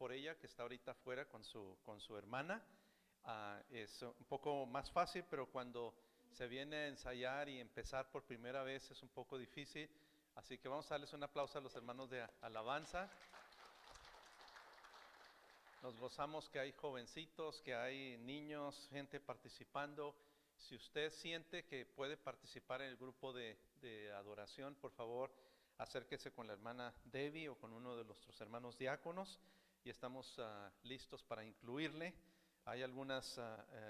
por ella, que está ahorita afuera con su hermana. Es un poco más fácil, pero cuando se viene a ensayar y empezar por primera vez es un poco difícil. Así que vamos a darles un aplauso a los hermanos de alabanza. Nos gozamos que hay jovencitos, que hay niños, gente participando. Si usted siente que puede participar en el grupo de adoración, por favor, acérquese con la hermana Debbie o con uno de nuestros hermanos diáconos y estamos listos para incluirle. Hay algunas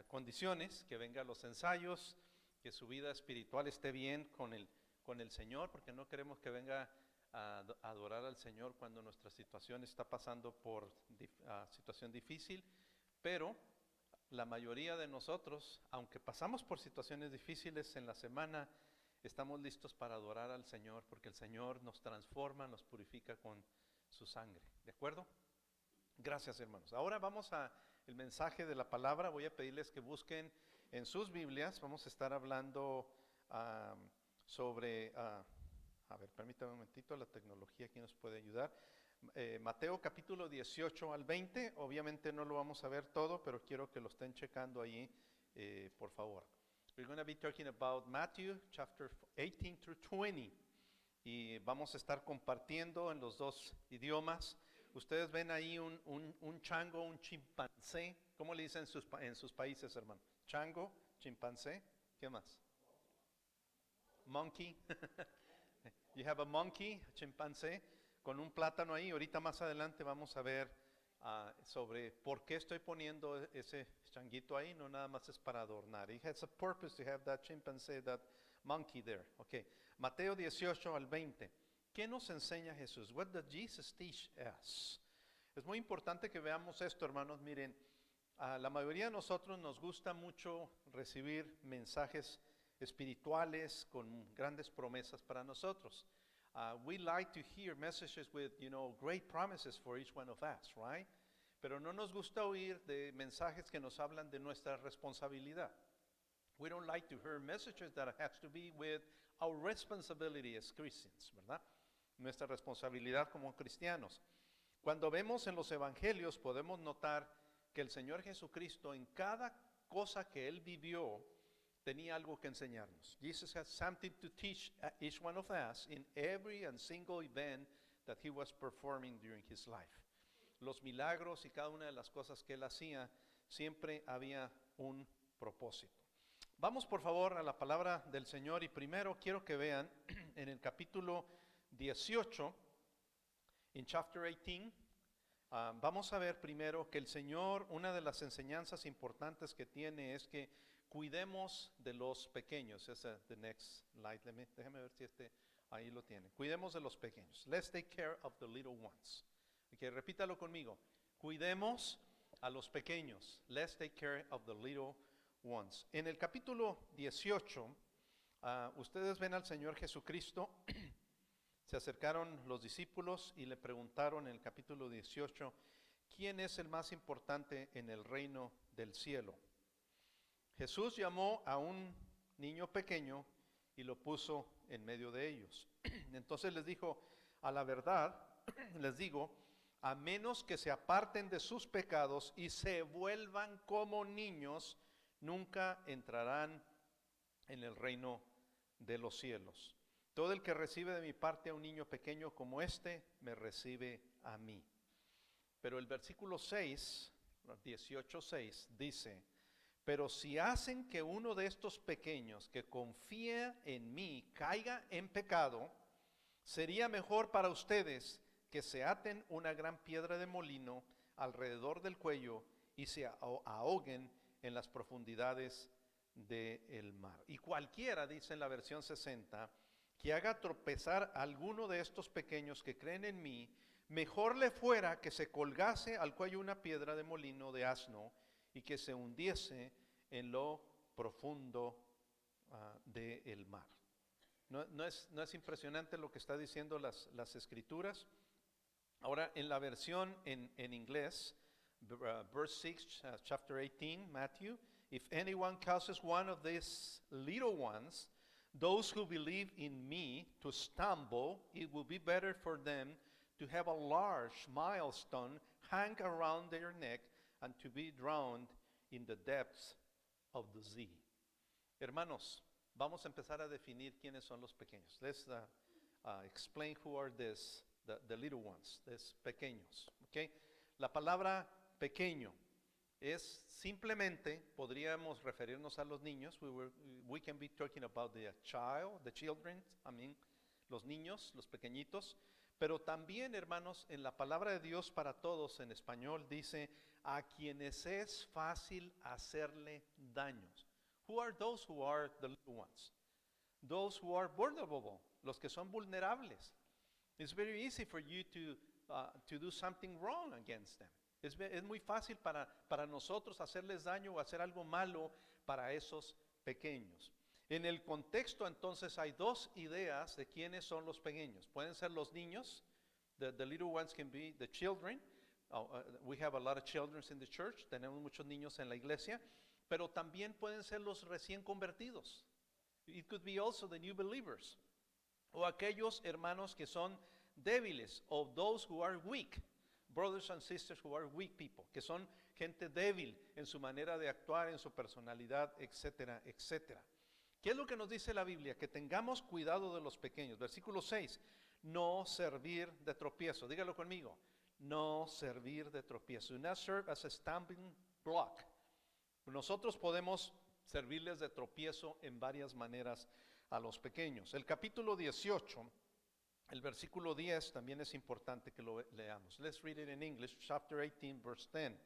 condiciones: que venga a los ensayos, que su vida espiritual esté bien con el Señor, porque no queremos que venga a adorar al Señor cuando nuestra situación está pasando por situación difícil. Pero la mayoría de nosotros, aunque pasamos por situaciones difíciles en la semana, estamos listos para adorar al Señor, porque el Señor nos transforma, nos purifica con su sangre. ¿De acuerdo? Gracias, hermanos. Ahora vamos a el mensaje de la palabra. Voy a pedirles que busquen en sus Biblias. Vamos a estar hablando sobre... a ver, permítame un momentito, la tecnología aquí nos puede ayudar. Mateo capítulo 18 al 20, obviamente no lo vamos a ver todo, pero quiero que lo estén checando ahí, por favor. We're going to be talking about Matthew chapter 18 through 20, y vamos a estar compartiendo en los dos idiomas. Ustedes ven ahí un chango, un chimpancé. ¿Cómo le dicen en sus países, hermano? Chango, chimpancé, ¿qué más? Monkey. You have a monkey, chimpancé, con un plátano ahí. Ahorita más adelante vamos a ver sobre por qué estoy poniendo ese changuito ahí. No nada más es para adornar. It has a purpose to have that chimpanzee, that monkey there. Okay. Mateo 18 al 20. ¿Qué nos enseña Jesús? What does Jesus teach us? Es muy importante que veamos esto, hermanos. Miren, a la mayoría de nosotros nos gusta mucho recibir mensajes espirituales con grandes promesas para nosotros. We like to hear messages with, great promises for each one of us, right? Pero no nos gusta oír de mensajes que nos hablan de nuestra responsabilidad. We don't like to hear messages that has to be with our responsibility as Christians, ¿verdad? Nuestra responsabilidad como cristianos. Cuando vemos en los evangelios podemos notar que el Señor Jesucristo, en cada cosa que Él vivió, tenía algo que enseñarnos. Jesus has something to teach each one of us in every and single event that He was performing during His life. Los milagros y cada una de las cosas que Él hacía, siempre había un propósito. Vamos por favor a la palabra del Señor, y primero quiero que vean en el capítulo 18, en chapter 18, vamos a ver primero que el Señor, una de las enseñanzas importantes que tiene es que cuidemos de los pequeños. Esa the next slide. Déjame ver si ahí lo tiene. Cuidemos de los pequeños. Let's take care of the little ones. Okay, repítalo conmigo. Cuidemos a los pequeños. Let's take care of the little ones. En el capítulo 18, ustedes ven al Señor Jesucristo. Se acercaron los discípulos y le preguntaron en el capítulo 18, ¿quién es el más importante en el reino del cielo? Jesús llamó a un niño pequeño y lo puso en medio de ellos. Entonces les dijo, a la verdad les digo, a menos que se aparten de sus pecados y se vuelvan como niños, nunca entrarán en el reino de los cielos. Todo el que recibe de mi parte a un niño pequeño como este, me recibe a mí. Pero el versículo 6, 18:6, dice, pero si hacen que uno de estos pequeños que confía en mí caiga en pecado, sería mejor para ustedes que se aten una gran piedra de molino alrededor del cuello y se ahoguen en las profundidades del mar. Y cualquiera, dice en la versión 60, que haga tropezar a alguno de estos pequeños que creen en mí, mejor le fuera que se colgase al cuello una piedra de molino de asno y que se hundiese en lo profundo del mar. ¿No es impresionante lo que está diciendo las escrituras? Ahora, en la versión en inglés, verse 6, chapter 18, Matthew, if anyone causes one of these little ones, those who believe in me, to stumble, it will be better for them to have a large millstone hang around their neck and to be drowned in the depths of the sea. Hermanos, vamos a empezar a definir quiénes son los pequeños. Let's explain who are the little ones, these pequeños. Okay? La palabra pequeño es simplemente, podríamos referirnos a los niños. We can be talking about the children, los niños, los pequeñitos. Pero también, hermanos, en la palabra de Dios para todos en español dice, a quienes es fácil hacerle daños. Who are those who are the little ones? Those who are vulnerable, los que son vulnerables. It's very easy for you to do something wrong against them. Es muy fácil para nosotros hacerles daño o hacer algo malo para esos pequeños. En el contexto, entonces, hay dos ideas de quiénes son los pequeños. Pueden ser los niños. The little ones can be the children. We have a lot of children in the church. Tenemos muchos niños en la iglesia. Pero también pueden ser los recién convertidos. It could be also the new believers. O aquellos hermanos que son débiles. O those who are weak. Brothers and sisters who are weak people. Que son gente débil en su manera de actuar, en su personalidad, etcétera, etcétera. ¿Qué es lo que nos dice la Biblia? Que tengamos cuidado de los pequeños. Versículo 6. No servir de tropiezo. Dígalo conmigo. No servir de tropiezo. Do not serve as a stumbling block. Nosotros podemos servirles de tropiezo en varias maneras a los pequeños. El capítulo 18, el versículo 10 también es importante que lo leamos. Let's read it in English. Chapter 18, verse 10.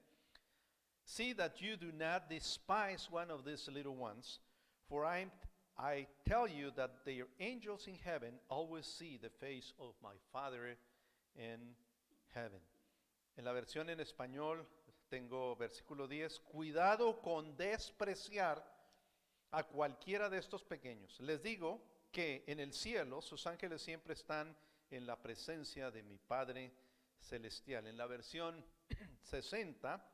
See that you do not despise one of these little ones. For I tell you that their angels in heaven always see the face of my Father in heaven. En la versión en español tengo versículo 10. Cuidado con despreciar a cualquiera de estos pequeños. Les digo que en el cielo sus ángeles siempre están en la presencia de mi Padre celestial. En la versión 60,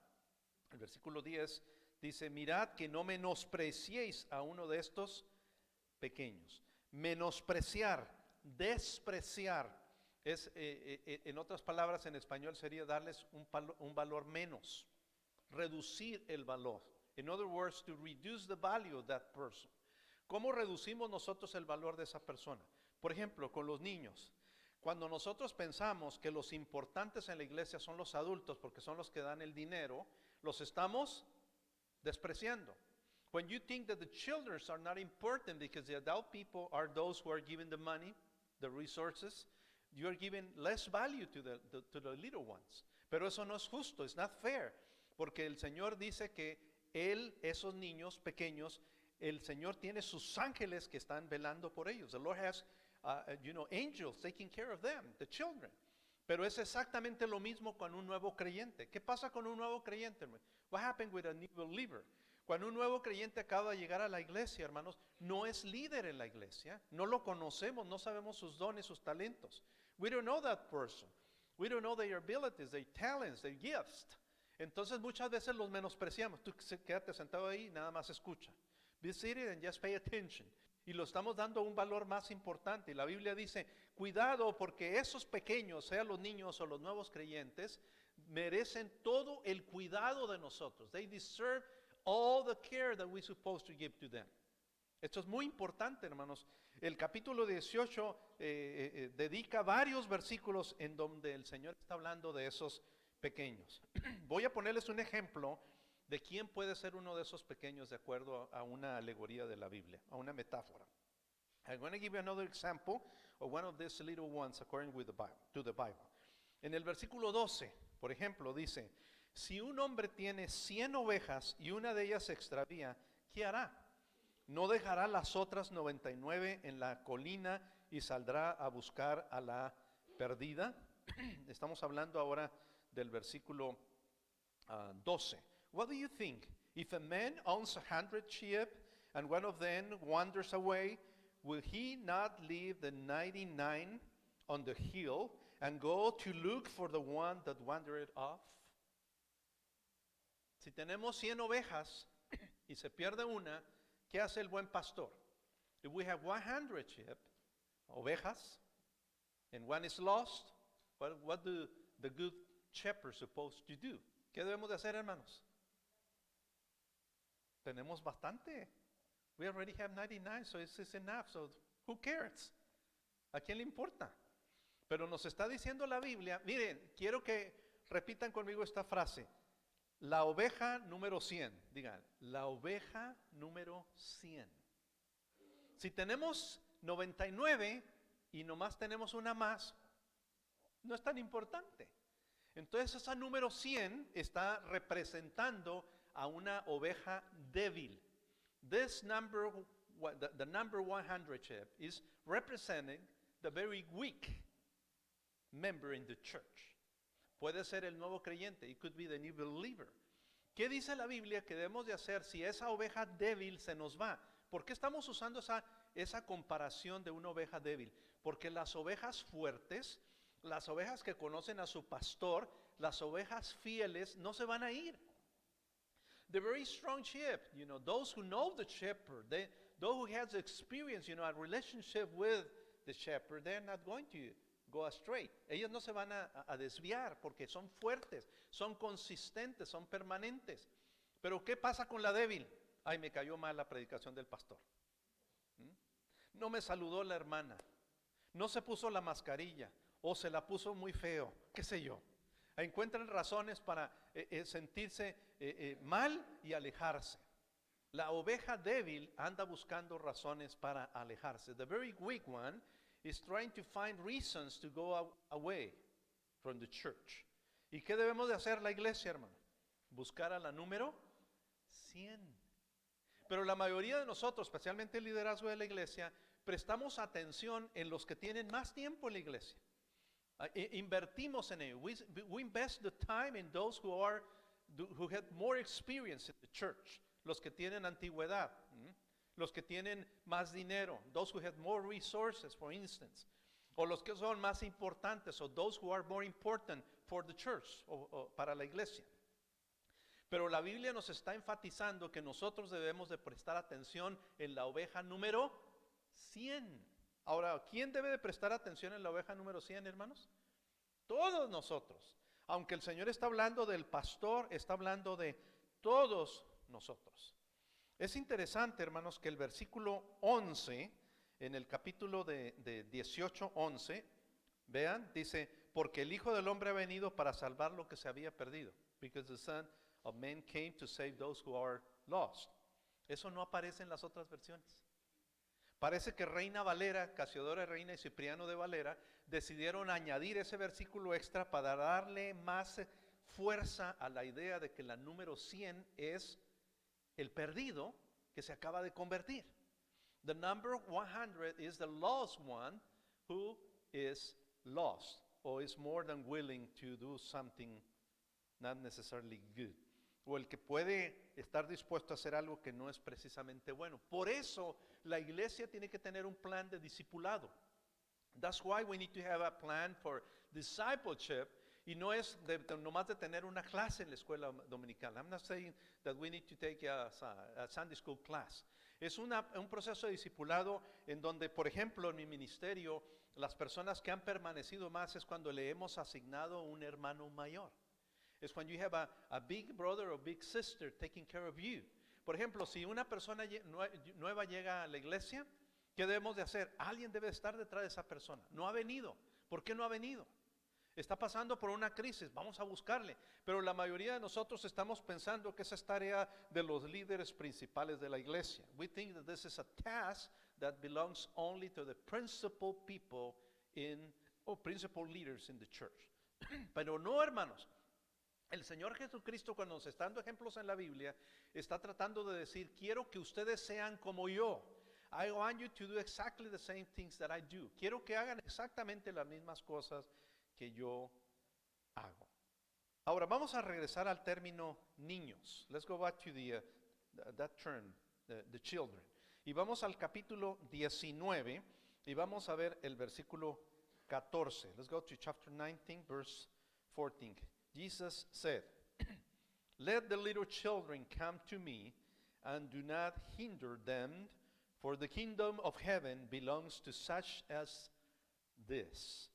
el versículo 10 dice, mirad que no menospreciéis a uno de estos pequeños. Menospreciar, despreciar, es, en otras palabras en español sería darles un valor menos, reducir el valor. In other words, to reduce the value of that person. ¿Cómo reducimos nosotros el valor de esa persona? Por ejemplo, con los niños. Cuando nosotros pensamos que los importantes en la iglesia son los adultos porque son los que dan el dinero, los estamos despreciando. When you think that the children are not important because the adult people are those who are giving the money, the resources, you are giving less value to the little ones. Pero eso no es justo, it's not fair, porque el Señor dice que esos niños pequeños, el Señor tiene sus ángeles que están velando por ellos. The Lord has, angels taking care of them, the children. Pero es exactamente lo mismo con un nuevo creyente. ¿Qué pasa con un nuevo creyente, hermano? What happened with a new believer? Cuando un nuevo creyente acaba de llegar a la iglesia, hermanos, no es líder en la iglesia, no lo conocemos, no sabemos sus dones, sus talentos. We don't know that person. We don't know their abilities, their talents, their gifts. Entonces muchas veces los menospreciamos. Tú quédate sentado ahí y nada más escucha. Be seated and just pay attention. Y lo estamos dando un valor más importante. Y la Biblia dice, cuidado porque esos pequeños, sean los niños o los nuevos creyentes, merecen todo el cuidado de nosotros. They deserve all the care that we're supposed to give to them. Esto es muy importante, hermanos. El capítulo 18 dedica varios versículos en donde el Señor está hablando de esos pequeños. Voy a ponerles un ejemplo de quién puede ser uno de esos pequeños de acuerdo a una alegoría de la Biblia, a una metáfora. I'm going to give you another example of one of these little ones according to the Bible. En el versículo 12, por ejemplo, dice, si un hombre tiene 100 ovejas y una de ellas se extravía, ¿qué hará? ¿No dejará las otras 99 en la colina y saldrá a buscar a la perdida? Estamos hablando ahora del versículo 12. What do you think? If a man owns 100 sheep and one of them wanders away, will he not leave the 99 on the hill and go to look for the one that wandered off? Si tenemos 100 ovejas y se pierde una, ¿qué hace el buen pastor? If we have 100 sheep, ovejas, and one is lost, what do the good shepherd supposed to do? ¿Qué debemos de hacer, hermanos? Tenemos bastante. We already have 99, so this is enough. So who cares? ¿A quién le importa? Pero nos está diciendo la Biblia, miren, quiero que repitan conmigo esta frase. La oveja número 100, digan, la oveja número 100. Si tenemos 99 y nomás tenemos una más, no es tan importante. Entonces esa número 100 está representando a una oveja débil. This number, the number 100 chip is representing the very weak member in the church. Puede ser el nuevo creyente. It could be the new believer. ¿Qué dice la Biblia que debemos de hacer si esa oveja débil se nos va? ¿Por qué estamos usando esa comparación de una oveja débil? Porque las ovejas fuertes, las ovejas que conocen a su pastor, las ovejas fieles no se van a ir. The very strong sheep, those who know the shepherd, those who has experience, a relationship with the shepherd, they're not going to go astray. Ellos no se van a desviar porque son fuertes, son consistentes, son permanentes. Pero ¿qué pasa con la débil? Ay, me cayó mal la predicación del pastor. No me saludó la hermana. No se puso la mascarilla o se la puso muy feo, qué sé yo. Encuentran razones para sentirse mal y alejarse. La oveja débil anda buscando razones para alejarse. The very weak one is trying to find reasons to go away from the church. ¿Y qué debemos de hacer la iglesia, hermano? Buscar a la número 100. Pero la mayoría de nosotros, especialmente el liderazgo de la iglesia, prestamos atención en los que tienen más tiempo en la iglesia. Invertimos en ello. We invest the time in those who have more experience in the church. Los que tienen antigüedad. Los que tienen más dinero. Those who have more resources, for instance. O los que son más importantes. O those who are more important for the church. O para la iglesia. Pero la Biblia nos está enfatizando que nosotros debemos de prestar atención en la oveja número 100. Ahora, ¿quién debe de prestar atención en la oveja número 100, hermanos? Todos nosotros. Aunque el Señor está hablando del pastor, está hablando de todos nosotros. Es interesante, hermanos, que el versículo 11, en el capítulo de 18:11, vean, dice, porque el Hijo del Hombre ha venido para salvar lo que se había perdido. Because the Son of Man came to save those who are lost. Eso no aparece en las otras versiones. Parece que Reina Valera, Casiodora Reina y Cipriano de Valera decidieron añadir ese versículo extra para darle más fuerza a la idea de que la número 100 es el perdido que se acaba de convertir. The number 100 is the lost one who is lost or is more than willing to do something not necessarily good. O el que puede estar dispuesto a hacer algo que no es precisamente bueno. Por eso la iglesia tiene que tener un plan de discipulado. That's why we need to have a plan for discipleship. Y no es nomás de tener una clase en la escuela dominical. I'm not saying that we need to take a Sunday school class. Es un proceso de discipulado en donde, por ejemplo, en mi ministerio, las personas que han permanecido más es cuando le hemos asignado un hermano mayor. Es when you have a big brother or big sister taking care of you. Por ejemplo, si una persona nueva llega a la iglesia, ¿qué debemos de hacer? Alguien debe estar detrás de esa persona. No ha venido. ¿Por qué no ha venido? Está pasando por una crisis, vamos a buscarle. Pero la mayoría de nosotros estamos pensando que esa es tarea de los líderes principales de la iglesia. We think that this is a task that belongs only to the principal people or principal leaders in the church. Pero no, hermanos. El Señor Jesucristo, cuando nos está dando ejemplos en la Biblia, está tratando de decir, quiero que ustedes sean como yo. I want you to do exactly the same things that I do. Quiero que hagan exactamente las mismas cosas que yo hago. Ahora vamos a regresar al término niños. Let's go back to that term, the children. Y vamos al capítulo 19 y vamos a ver el versículo 14. Let's go to chapter 19, verse 14. Jesus said, let the little children come to me, and do not hinder them, for the kingdom of heaven belongs to such as this.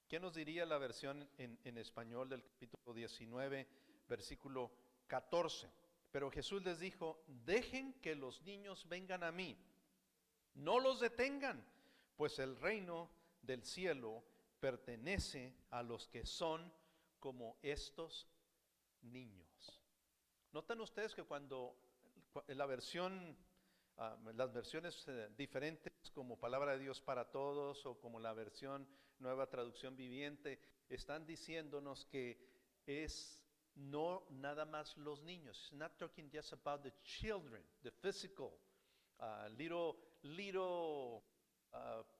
¿Qué nos diría la versión en español del capítulo 19, versículo 14? Pero Jesús les dijo, dejen que los niños vengan a mí, no los detengan, pues el reino del cielo pertenece a los que son como estos niños. ¿Notan ustedes que cuando la versión, las versiones diferentes como Palabra de Dios para Todos o como la versión Nueva Traducción Viviente, están diciéndonos que es no nada más los niños? It's not talking just about the children, the physical, little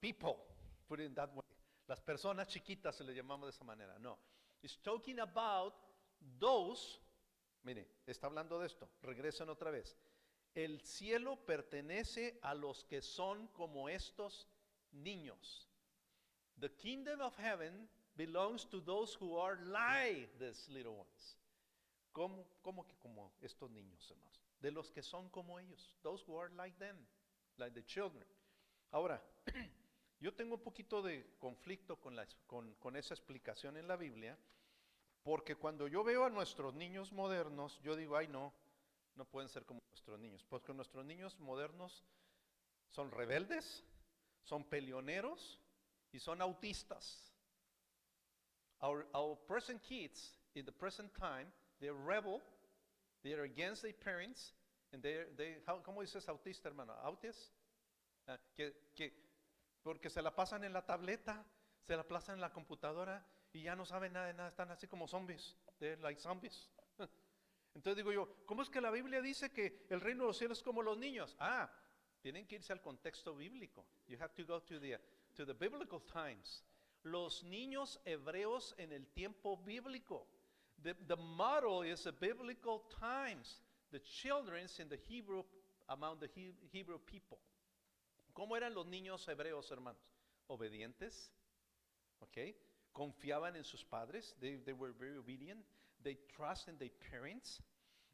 people, put it that way. Las personas chiquitas se les llamamos de esa manera. No, it's talking about those. Mire, está hablando de esto. Regresen otra vez. El cielo pertenece a los que son como estos niños. The kingdom of heaven belongs to those who are like these little ones. ¿Cómo que como estos niños, hermanos? De los que son como ellos. Those who are like them, like the children. Ahora, yo tengo un poquito de conflicto con esa explicación en la Biblia, porque cuando yo veo a nuestros niños modernos, yo digo, ay no pueden ser como nuestros niños, porque nuestros niños modernos son rebeldes, son peleoneros y son autistas. Our present kids in the present time, they're rebel, they're against their parents, and ¿cómo dices autista, hermano? ¿Autis? Porque se la pasan en la tableta, se la pasan en la computadora y ya no saben nada de nada, están así como zombies, they're like zombies. Entonces digo yo, ¿cómo es que la Biblia dice que el reino de los cielos es como los niños? Tienen que irse al contexto bíblico. You have to go to the biblical times. Los niños hebreos en el tiempo bíblico. The model is the biblical times. The children's in the Hebrew, among the Hebrew people. ¿Cómo eran los niños hebreos, hermanos? Obedientes, ¿ok? Confiaban en sus padres. They were very obedient. They trust in their parents.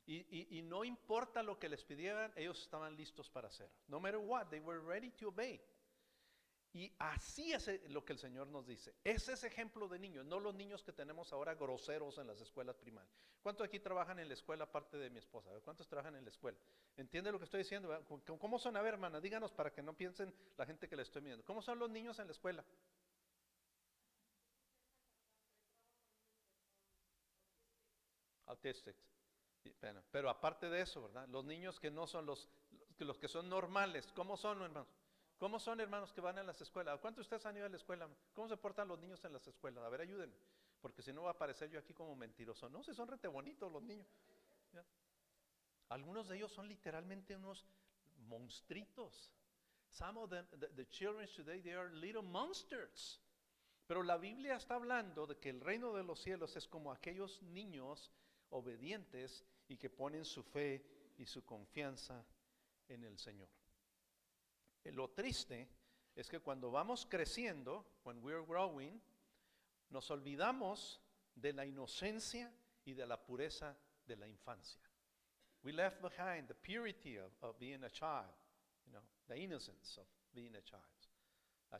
Y no importa lo que les pidieran, ellos estaban listos para hacer. No matter what, they were ready to obey. Y así es lo que el Señor nos dice. Ese es ejemplo de niños, no los niños que tenemos ahora groseros en las escuelas primarias. ¿Cuántos aquí trabajan en la escuela aparte de mi esposa? ¿Cuántos trabajan en la escuela? ¿Entiende lo que estoy diciendo? ¿Cómo son? A ver, hermana, díganos para que no piensen la gente que le estoy viendo. ¿Cómo son los niños en la escuela? Autistics. Pero aparte de eso, ¿verdad? Los niños que no son los que son normales, ¿cómo son, hermanos? ¿Cómo son, hermanos, que van a las escuelas? ¿Cuántos de ustedes han ido a la escuela? ¿Cómo se portan los niños en las escuelas? A ver, ayúdenme, porque si no va a aparecer yo aquí como mentiroso. No, si son rete bonitos los niños. ¿Ya? Algunos de ellos son literalmente unos monstruitos. Some of them, the children today, they are little monsters. Pero la Biblia está hablando de que el reino de los cielos es como aquellos niños obedientes y que ponen su fe y su confianza en el Señor. Lo triste es que cuando vamos creciendo, when we're growing, nos olvidamos de la inocencia y de la pureza de la infancia. We left behind the purity of being a child, the innocence of being a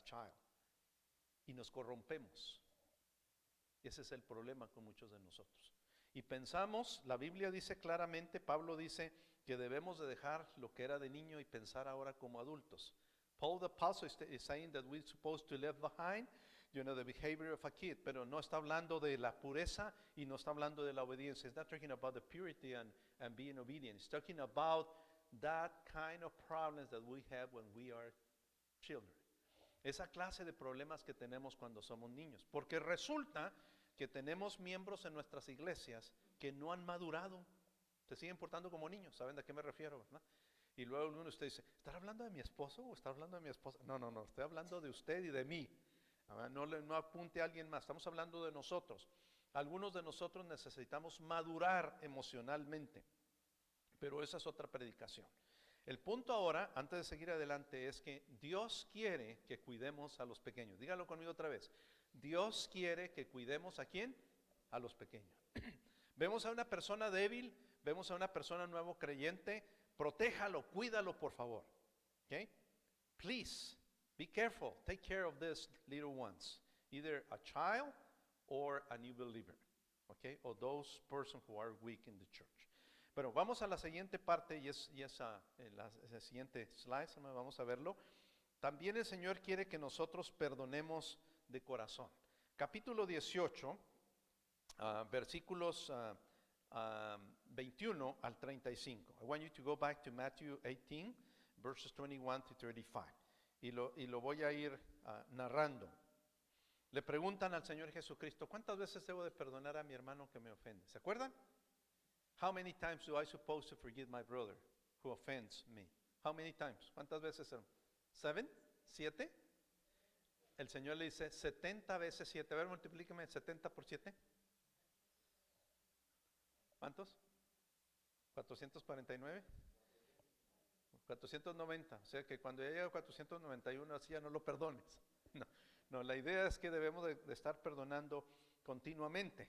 child. Y nos corrompemos. Ese es el problema con muchos de nosotros. Y pensamos, la Biblia dice claramente, Pablo dice que debemos de dejar lo que era de niño y pensar ahora como adultos. Paul the Apostle is saying that we're supposed to leave behind, the behavior of a kid, pero no está hablando de la pureza y no está hablando de la obediencia. It's not talking about the purity and being obedient. It's talking about that kind of problems that we have when we are children. Esa clase de problemas que tenemos cuando somos niños. Porque resulta que tenemos miembros en nuestras iglesias que no han madurado, se siguen portando como niños. ¿Saben de qué me refiero, verdad? Y luego uno de ustedes dice, ¿está hablando de mi esposo o está hablando de mi esposa? No, estoy hablando de usted y de mí. No apunte a alguien más, estamos hablando de nosotros. Algunos de nosotros necesitamos madurar emocionalmente, pero esa es otra predicación. El punto ahora, antes de seguir adelante, es que Dios quiere que cuidemos a los pequeños. Dígalo conmigo otra vez. Dios quiere que cuidemos ¿a quién? A los pequeños. Vemos a una persona débil, vemos a una persona nuevo creyente, protéjalo, cuídalo por favor. Okay? Please, be careful, take care of these little ones. either a child or a new believer, okay, or those persons who are weak in the church. Pero vamos a la siguiente parte y es la siguiente slide, vamos a verlo. También el Señor quiere que nosotros perdonemos de corazón. Capítulo 18, versículos 21 al 35. I want you to go back to Matthew 18, verses 21 to 35. Y lo voy a ir narrando. Le preguntan al Señor Jesucristo, ¿cuántas veces debo de perdonar a mi hermano que me ofende? ¿Se acuerdan? How many times do I suppose to forgive my brother who offends me? How many times? ¿Cuántas veces? 7? ¿7? El Señor le dice 70 veces 7. A ver, multiplíqueme 70 por 7. ¿Cuántos? 449. 490. O sea que cuando ya llega a 491, así ya no lo perdones. No, la idea es que debemos de estar perdonando continuamente.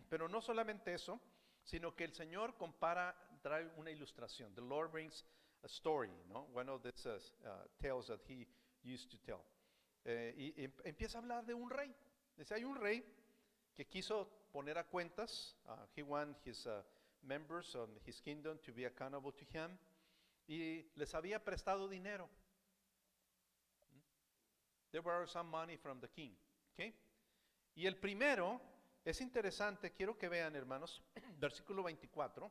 Pero no solamente eso, sino que el Señor trae una ilustración. The Lord brings a story, ¿no? One of these tales that he used to tell. Y empieza a hablar de un rey. Dice, hay un rey que quiso poner a cuentas. He wanted his members of his kingdom to be accountable to him. Y les había prestado dinero. They borrowed some money from the king. Okay? Y el primero, es interesante, quiero que vean, hermanos, versículo 24,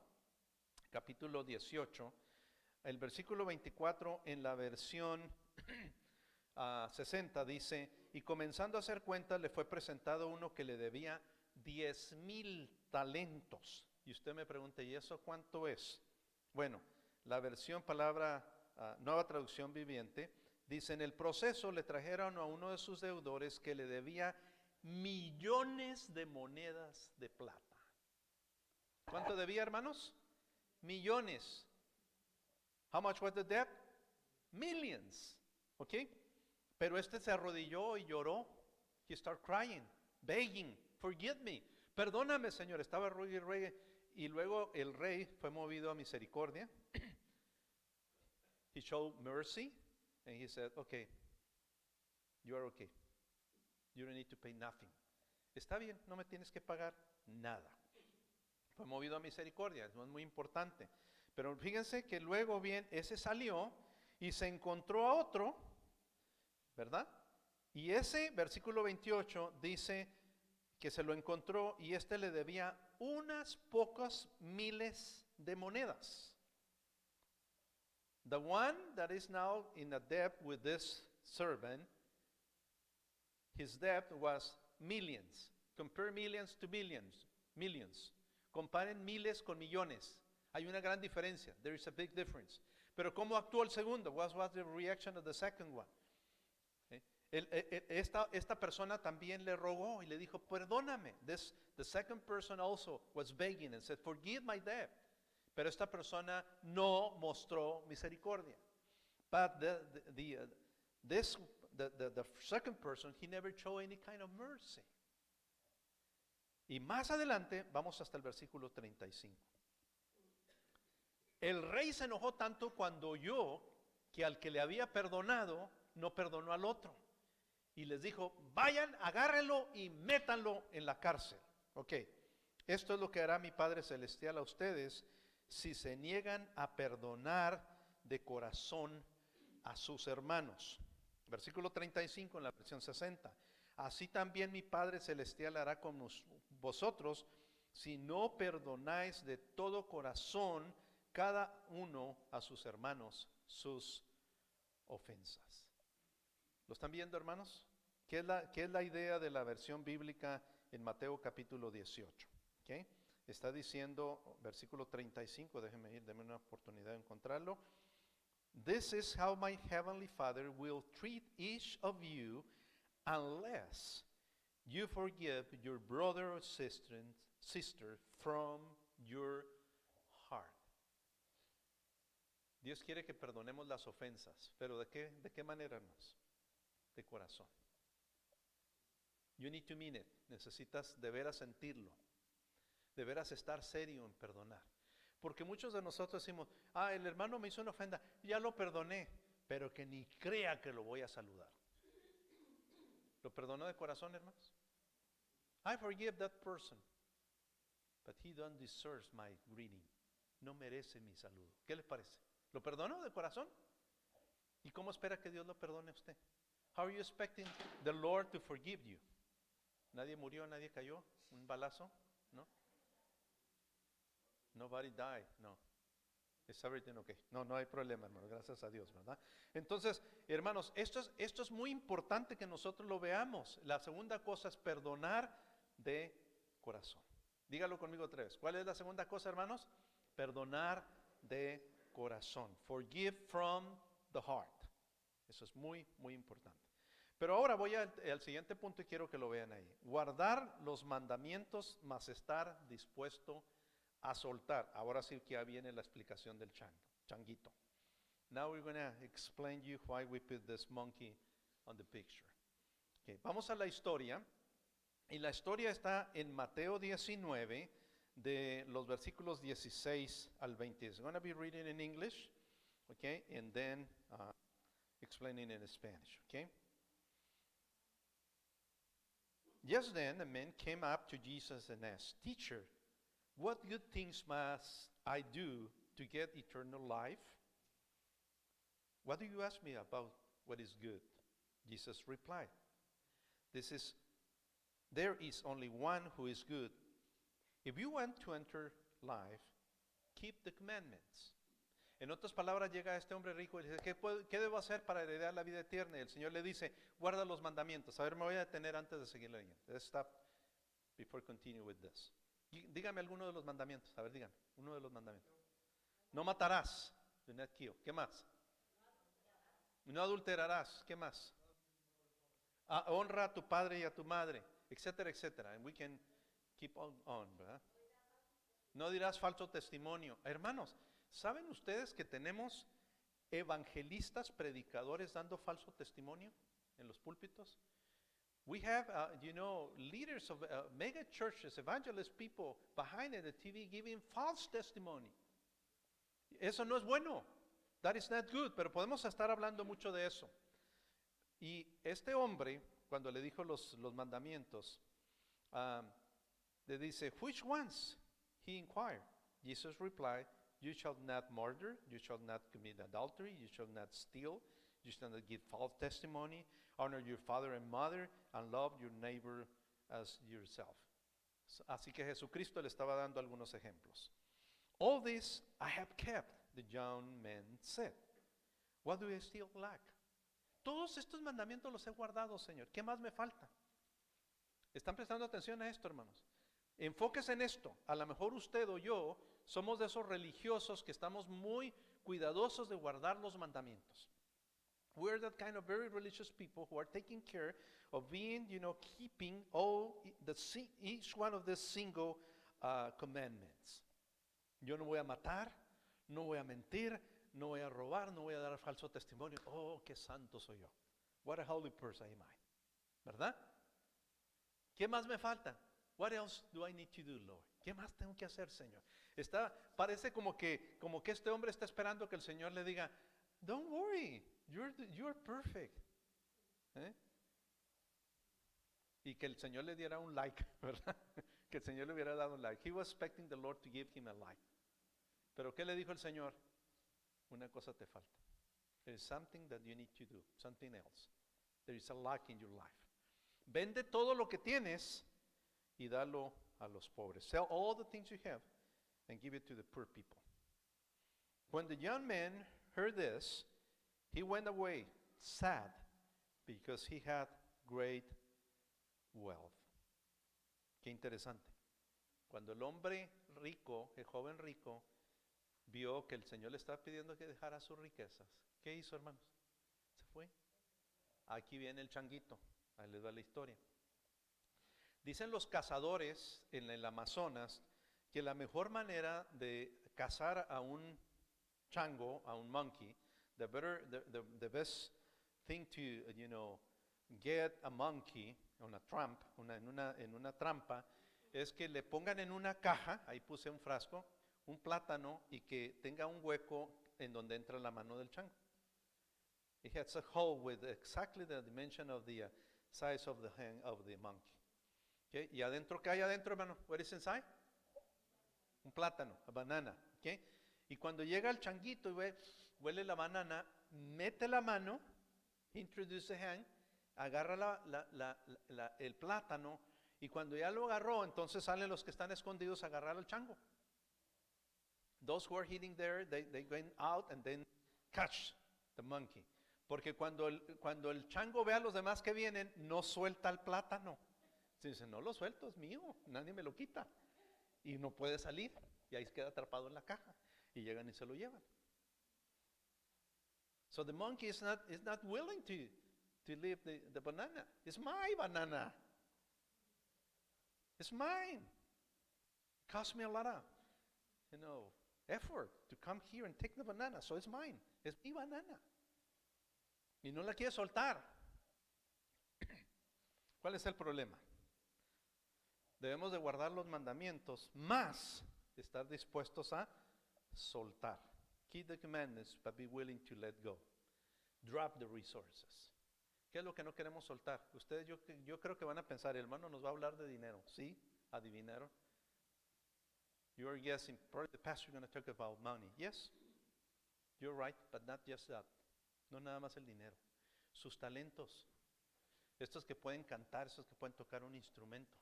capítulo 18, el versículo 24 en la versión 60 dice, y comenzando a hacer cuentas le fue presentado uno que le debía 10,000 talentos. Y usted me pregunta, ¿y eso cuánto es? Bueno, la versión nueva traducción viviente, dice, en el proceso le trajeron a uno de sus deudores que le debía millones de monedas de plata. ¿Cuánto debía, hermanos? Millones. How much was the debt? Millions. ¿Ok? Pero este se arrodilló y lloró. He started crying, begging, forgive me. Perdóname, Señor. Estaba ruegue. Y luego el rey fue movido a misericordia. He showed mercy. And he said, okay, you are okay. You don't need to pay nothing. Está bien, no me tienes que pagar nada. Fue movido a misericordia, es muy importante. Pero fíjense que luego bien, ese salió y se encontró a otro, ¿verdad? Y ese versículo 28 dice que se lo encontró y este le debía unas pocas miles de monedas. The one that is now in a debt with this servant, his debt was millions. Compare millions to millions. Comparen miles con millones. Hay una gran diferencia. There is a big difference. Pero ¿cómo actuó el segundo? What was the reaction of the second one? Esta persona también le rogó y le dijo, perdóname. The second person also was begging and said, forgive my debt. Pero esta persona no mostró misericordia. But the second person, he never showed any kind of mercy. Y más adelante, vamos hasta el versículo 35. El rey se enojó tanto cuando oyó que al que le había perdonado, no perdonó al otro. Y les dijo, vayan, agárrenlo y métanlo en la cárcel. Ok, esto es lo que hará mi Padre Celestial a ustedes si se niegan a perdonar de corazón a sus hermanos. Versículo 35 en la versión 60. Así también mi Padre Celestial hará con vosotros si no perdonáis de todo corazón cada uno a sus hermanos sus ofensas. ¿Lo están viendo, hermanos? ¿Qué es la idea de la versión bíblica en Mateo capítulo 18? ¿Okay? Está diciendo, versículo 35, déme una oportunidad de encontrarlo. This is how my heavenly Father will treat each of you unless you forgive your brother or sister from your heart. Dios quiere que perdonemos las ofensas, pero ¿de qué manera, hermanos? De corazón. You need to mean it. Necesitas de veras sentirlo. De veras estar serio en perdonar. Porque muchos de nosotros decimos, el hermano me hizo una ofensa, ya lo perdoné, pero que ni crea que lo voy a saludar. ¿Lo perdonó de corazón, hermanos? I forgive that person, but he don't deserve my greeting. No merece mi saludo. ¿Qué les parece? ¿Lo perdonó de corazón? ¿Y cómo espera que Dios lo perdone a usted? How are you expecting the Lord to forgive you? ¿Nadie murió, nadie cayó? ¿Un balazo? ¿No? Nobody died, no. Is everything okay? No, no hay problema, hermano, gracias a Dios, ¿verdad? Entonces, hermanos, esto es muy importante que nosotros lo veamos. La segunda cosa es perdonar de corazón. Dígalo conmigo otra vez. ¿Cuál es la segunda cosa, hermanos? Perdonar de corazón. Forgive from the heart. Eso es muy, muy importante. Pero ahora voy al siguiente punto y quiero que lo vean ahí. Guardar los mandamientos, más estar dispuesto a soltar. Ahora sí que ya viene la explicación del changuito. Now we're going to explain you why we put this monkey on the picture. Okay, vamos a la historia. Y la historia está en Mateo 19, de los versículos 16 al 20. I'm going to be reading in English, okay, and then explaining in Spanish, okay? Just then a man came up to Jesus and asked, "Teacher, what good things must I do to get eternal life?" "What do you ask me about what is good?" Jesus replied, "There is only one who is good. If you want to enter life, keep the commandments." En otras palabras, llega este hombre rico y dice, ¿qué debo hacer para heredar la vida eterna? Y el Señor le dice, guarda los mandamientos. A ver, me voy a detener antes de seguir leyendo. Let's stop before continue with this. Dígame alguno de los mandamientos. A ver, dígame, uno de los mandamientos. No matarás. Do not kill. ¿Qué más? No adulterarás. ¿Qué más? Honra a tu padre y a tu madre, etcétera, etcétera. And we can keep on, ¿verdad? No dirás falso testimonio. Hermanos, ¿saben ustedes que tenemos evangelistas, predicadores dando falso testimonio en los púlpitos? We have, leaders of mega churches, evangelist people behind the TV giving false testimony. Eso no es bueno. That is not good. Pero podemos estar hablando mucho de eso. Y este hombre, cuando le dijo los mandamientos, le dice, "Which ones?" He inquired. Jesus replied, "You shall not murder, you shall not commit adultery, you shall not steal, you shall not give false testimony, honor your father and mother, and love your neighbor as yourself." Así que Jesucristo le estaba dando algunos ejemplos. "All this I have kept," the young man said. "What do I still lack?" Todos estos mandamientos los he guardado, Señor. ¿Qué más me falta? ¿Están prestando atención a esto, hermanos? Enfóquese en esto. A lo mejor usted o yo somos de esos religiosos que estamos muy cuidadosos de guardar los mandamientos. We're that kind of very religious people who are taking care of being, keeping each one of the single commandments. Yo no voy a matar, no voy a mentir, no voy a robar, no voy a dar falso testimonio. Oh, qué santo soy yo. What a holy person am I. ¿Verdad? ¿Qué más me falta? What else do I need to do, Lord? ¿Qué más tengo que hacer, Señor? Parece como que este hombre está esperando que el Señor le diga, "Don't worry, you're perfect." Y que el Señor le diera un like, ¿verdad? Que el Señor le hubiera dado un like. He was expecting the Lord to give him a like. Pero ¿qué le dijo el Señor? Una cosa te falta. There is something that you need to do, something else. There is a lack in your life. Vende todo lo que tienes y dalo a los pobres. Sell all the things you have and give it to the poor people. When the young man heard this, he went away sad because he had great wealth. Qué interesante. Cuando el hombre rico, el joven rico, vio que el Señor le estaba pidiendo que dejara sus riquezas, ¿qué hizo, hermanos? Se fue. Aquí viene el changuito. Ahí les va la historia. Dicen los cazadores en el Amazonas que la mejor manera de cazar a un chango, a un monkey, the best thing to, get a monkey on a trap, en una trampa, es que le pongan en una caja, ahí puse un frasco, un plátano y que tenga un hueco en donde entra la mano del chango. It has a hole with exactly the dimension of the size of the hand of the monkey. Okay? Y adentro, ¿qué hay adentro, hermano? What is inside? Un plátano, a banana. Okay? Y cuando llega el changuito y huele la banana, mete la mano, introduce the hand, agarra el plátano, y cuando ya lo agarró, entonces salen los que están escondidos a agarrar al chango. Those who are hiding there, they go out and then catch the monkey. Porque cuando el chango ve a los demás que vienen, no suelta el plátano. Dice, no lo suelto, es mío, nadie me lo quita. Y no puede salir, y ahí queda atrapado en la caja. Y llegan y se lo llevan. So the monkey is not willing to leave the banana. It's my banana. It's mine. It cost me a lot of, effort to come here and take the banana, so it's mine. Es mi banana. Y no la quiere soltar. ¿Cuál es el problema? Debemos de guardar los mandamientos, más estar dispuestos a soltar. Keep the commandments, but be willing to let go. Drop the resources. ¿Qué es lo que no queremos soltar? Ustedes yo creo que van a pensar, el hermano nos va a hablar de dinero. ¿Sí? ¿Adivinaron? You are guessing, probably the pastor is going to talk about money. Yes, you're right, but not just that. No nada más el dinero. Sus talentos. Estos que pueden cantar, estos que pueden tocar un instrumento.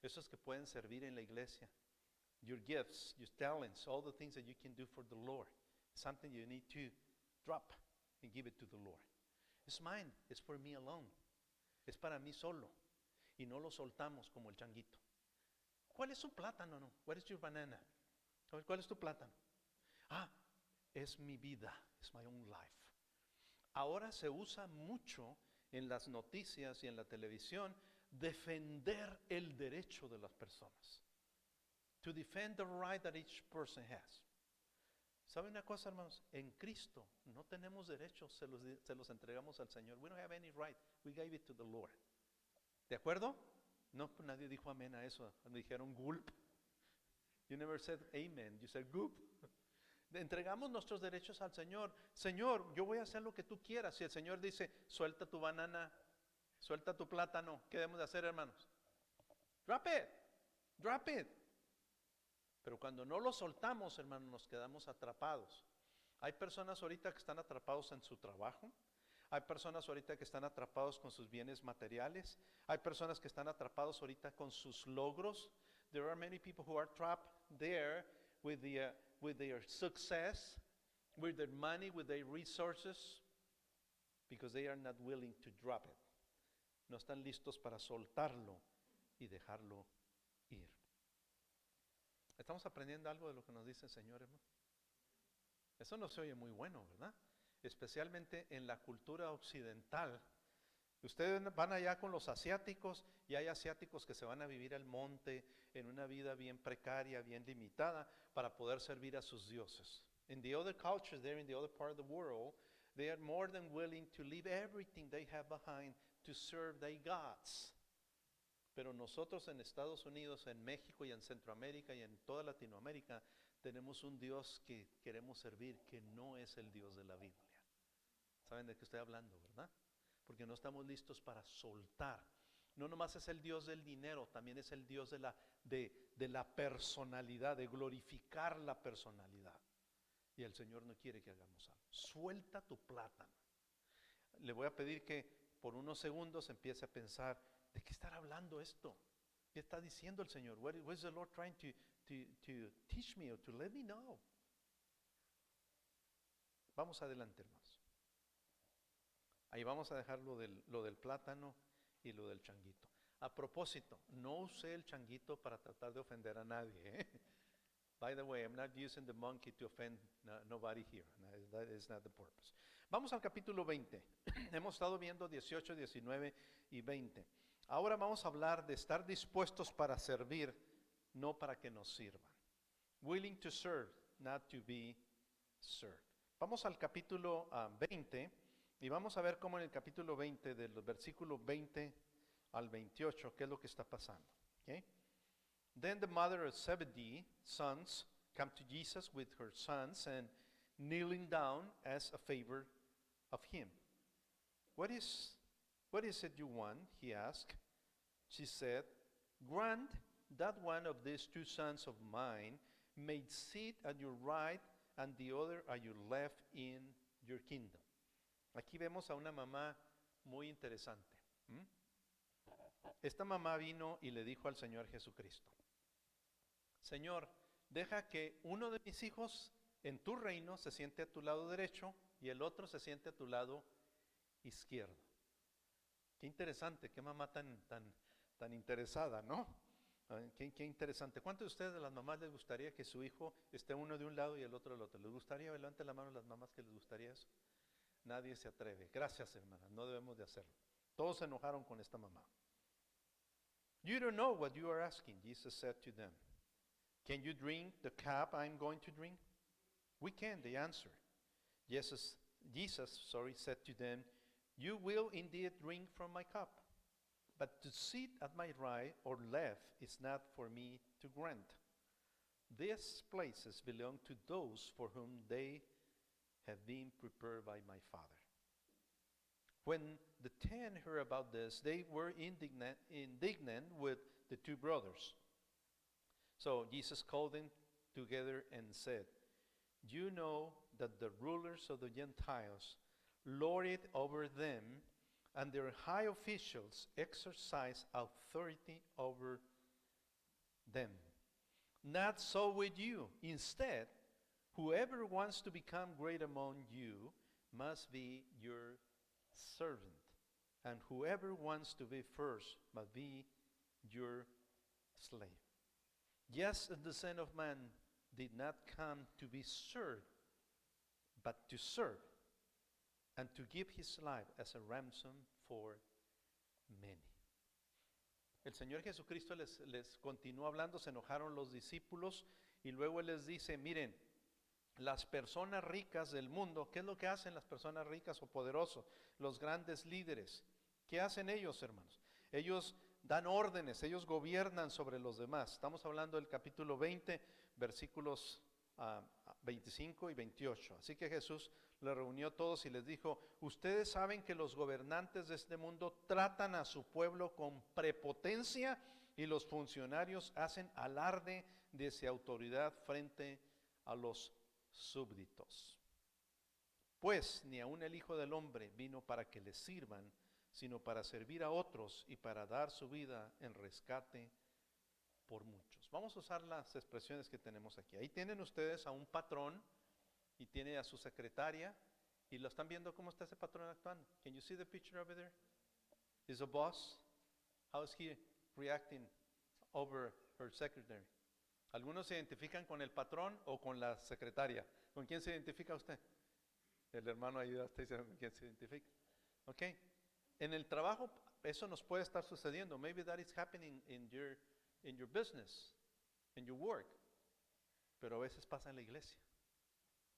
Estos que pueden servir en la iglesia. Your gifts, your talents, all the things that you can do for the Lord. Something you need to drop and give it to the Lord. It's mine, it's for me alone. Es para mí solo. Y no lo soltamos como el changuito. ¿Cuál es su plátano? No. What is your banana? ¿Cuál es tu plátano? Es mi vida, es my own life. Ahora se usa mucho en las noticias y en la televisión defender el derecho de las personas. To defend the right that each person has. ¿Sabe una cosa, hermanos? En Cristo no tenemos derechos, se los entregamos al Señor. We don't have any right, we gave it to the Lord. ¿De acuerdo? No, nadie dijo amén a eso. Me dijeron gulp. You never said amen, you said gulp. Entregamos nuestros derechos al Señor. Señor, yo voy a hacer lo que tú quieras. Si el Señor dice, suelta tu banana, suelta tu plátano, ¿qué debemos de hacer, hermanos? Drop it, drop it. Pero cuando no lo soltamos, hermanos, nos quedamos atrapados. Hay personas ahorita que están atrapados en su trabajo. Hay personas ahorita que están atrapados con sus bienes materiales. Hay personas que están atrapados ahorita con sus logros. There are many people who are trapped there with their success, with their money, with their resources, because they are not willing to drop it. No están listos para soltarlo y dejarlo ir. ¿Estamos aprendiendo algo de lo que nos dice el Señor, hermano? Eso no se oye muy bueno, ¿verdad? Especialmente en la cultura occidental. Ustedes van allá con los asiáticos y hay asiáticos que se van a vivir al monte en una vida bien precaria, bien limitada para poder servir a sus dioses. In the other cultures there in the other part of the world, they are more than willing to leave everything they have behind to serve their gods. Pero nosotros en Estados Unidos, en México y en Centroamérica y en toda Latinoamérica tenemos un Dios que queremos servir que no es el Dios de la Biblia. ¿Saben de qué estoy hablando, verdad? Porque no estamos listos para soltar. No nomás es el Dios del dinero, también es el Dios de la personalidad, de glorificar la personalidad. Y el Señor no quiere que hagamos algo. Suelta tu plátano. Le voy a pedir que por unos segundos empiece a pensar, ¿de qué estará hablando esto? ¿Qué está diciendo el Señor? What is the Lord trying to teach me or to let me know? Vamos adelante, hermanos. Ahí vamos a dejar lo del plátano y lo del changuito. A propósito, no usé el changuito para tratar de ofender a nadie. By the way, I'm not using the monkey to offend nobody here. That is not the purpose. Vamos al capítulo 20. Hemos estado viendo 18, 19 y 20. Ahora vamos a hablar de estar dispuestos para servir, no para que nos sirvan. Willing to serve, not to be served. Vamos al capítulo 20 y vamos a ver cómo en el capítulo 20, del versículo 20 al 28, qué es lo que está pasando. Okay? Then the mother of Zebedee sons come to Jesus with her sons and kneeling down as a favor of him. What is What is it you want? He asked. She said, grant that one of these two sons of mine may sit at your right and the other at your left in your kingdom. Aquí vemos a una mamá muy interesante. Esta mamá vino y le dijo al Señor Jesucristo, Señor, deja que uno de mis hijos en tu reino se siente a tu lado derecho y el otro se siente a tu lado izquierdo. Qué interesante, qué mamá tan interesada, ¿no? Qué interesante. ¿Cuántos de ustedes, de las mamás, les gustaría que su hijo esté uno de un lado y el otro del otro? ¿Les gustaría? Levanten la mano las mamás que les gustaría eso. Nadie se atreve. Gracias, hermanas, no debemos de hacerlo. Todos se enojaron con esta mamá. You don't know what you are asking, Jesus said to them. Can you drink the cup I'm going to drink? We can, they answered. Jesus said to them, you will indeed drink from my cup, but to sit at my right or left is not for me to grant. These places belong to those for whom they have been prepared by my Father. When the 10 heard about this, they were indignant with the two brothers. So Jesus called them together and said, you know that the rulers of the Gentiles lord it over them, and their high officials exercise authority over them. Not so with you. Instead, whoever wants to become great among you must be your servant, and whoever wants to be first must be your slave. Yes, the Son of Man did not come to be served, but to serve, and to give his life as a ransom for many. El Señor Jesucristo les continuó hablando, se enojaron los discípulos y luego Él les dice, miren, las personas ricas del mundo, ¿qué es lo que hacen las personas ricas o poderosos? Los grandes líderes. ¿Qué hacen ellos, hermanos? Ellos dan órdenes, ellos gobiernan sobre los demás. Estamos hablando del capítulo 20, versículos 25 y 28. Así que Jesús les reunió a todos y les dijo, ustedes saben que los gobernantes de este mundo tratan a su pueblo con prepotencia y los funcionarios hacen alarde de su autoridad frente a los súbditos. Pues ni aun el Hijo del Hombre vino para que les sirvan, sino para servir a otros y para dar su vida en rescate por muchos. Vamos a usar las expresiones que tenemos aquí. Ahí tienen ustedes a un patrón y tiene a su secretaria y lo están viendo cómo está ese patrón actuando. Can you see the picture over there? Is a boss? How is he reacting over her secretary? Algunos se identifican con el patrón o con la secretaria. ¿Con quién se identifica usted? El hermano ahí está diciendo con quién se identifica. ¿Ok? En el trabajo eso nos puede estar sucediendo. Maybe that is happening in your business, in your work. Pero a veces pasa en la iglesia.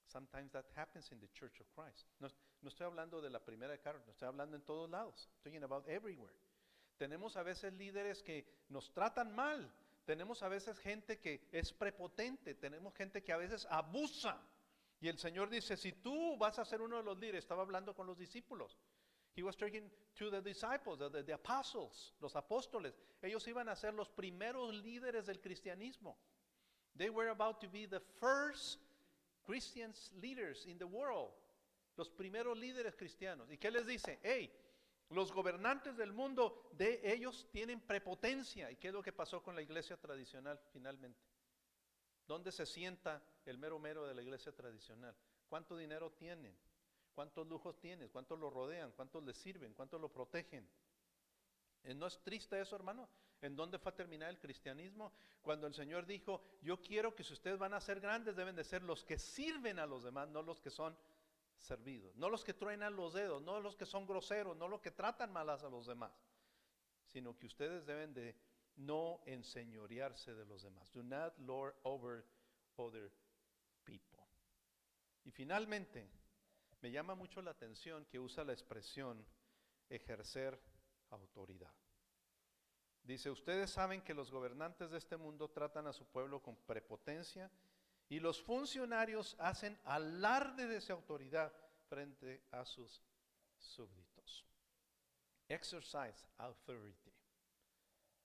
Sometimes that happens in the Church of Christ. No estoy hablando de la primera de Carlos, no estoy hablando en todos lados. Talking about everywhere. Tenemos a veces líderes que nos tratan mal. Tenemos a veces gente que es prepotente. Tenemos gente que a veces abusa. Y el Señor dice, si tú vas a ser uno de los líderes, estaba hablando con los discípulos. He was talking to the disciples, the apostles, los apóstoles. Ellos iban a ser los primeros líderes del cristianismo. They were about to be the first Christian leaders in the world. Los primeros líderes cristianos. ¿Y qué les dice? Hey, los gobernantes del mundo, de ellos tienen prepotencia. ¿Y qué es lo que pasó con la iglesia tradicional finalmente? ¿Dónde se sienta el mero de la iglesia tradicional? ¿Cuánto dinero tienen? ¿Cuántos lujos tienen? ¿Cuántos lo rodean? ¿Cuántos le sirven? ¿Cuántos lo protegen? ¿No es triste eso, hermano? ¿En dónde fue a terminar el cristianismo? Cuando el Señor dijo, yo quiero que si ustedes van a ser grandes, deben de ser los que sirven a los demás, no los que son servidos. No los que truenan los dedos, no los que son groseros, no los que tratan malas a los demás. Sino que ustedes deben de no enseñorearse de los demás. Do not lord over other people. Y finalmente, me llama mucho la atención que usa la expresión ejercer autoridad. Dice, ustedes saben que los gobernantes de este mundo tratan a su pueblo con prepotencia y los funcionarios hacen alarde de su autoridad frente a sus súbditos. Exercise authority.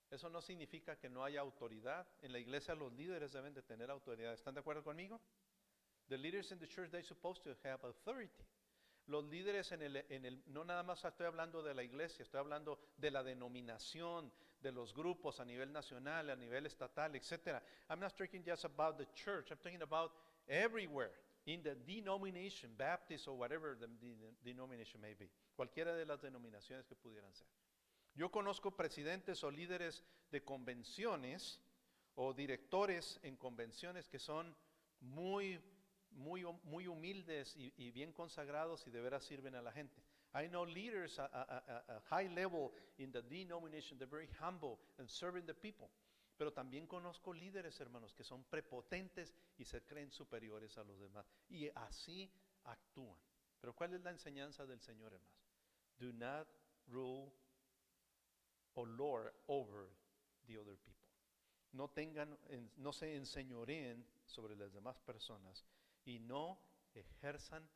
Eso no significa que no haya autoridad. En la iglesia los líderes deben de tener autoridad. ¿Están de acuerdo conmigo? The leaders in the church, they're supposed to have authority. Los líderes no nada más estoy hablando de la iglesia, estoy hablando de la denominación, de los grupos a nivel nacional, a nivel estatal, etc. I'm not talking just about the church, I'm talking about everywhere, in the denomination, Baptist or whatever the denomination may be. Cualquiera de las denominaciones que pudieran ser. Yo conozco presidentes o líderes de convenciones o directores en convenciones que son muy humildes y bien consagrados y de veras sirven a la gente. I know leaders a high level in the denomination, they're very humble and serving the people. Pero también conozco líderes, hermanos, que son prepotentes y se creen superiores a los demás. Y así actúan. Pero ¿cuál es la enseñanza del Señor, hermanos? Do not rule or lord over the other people. No se enseñoreen sobre las demás personas y no ejerzan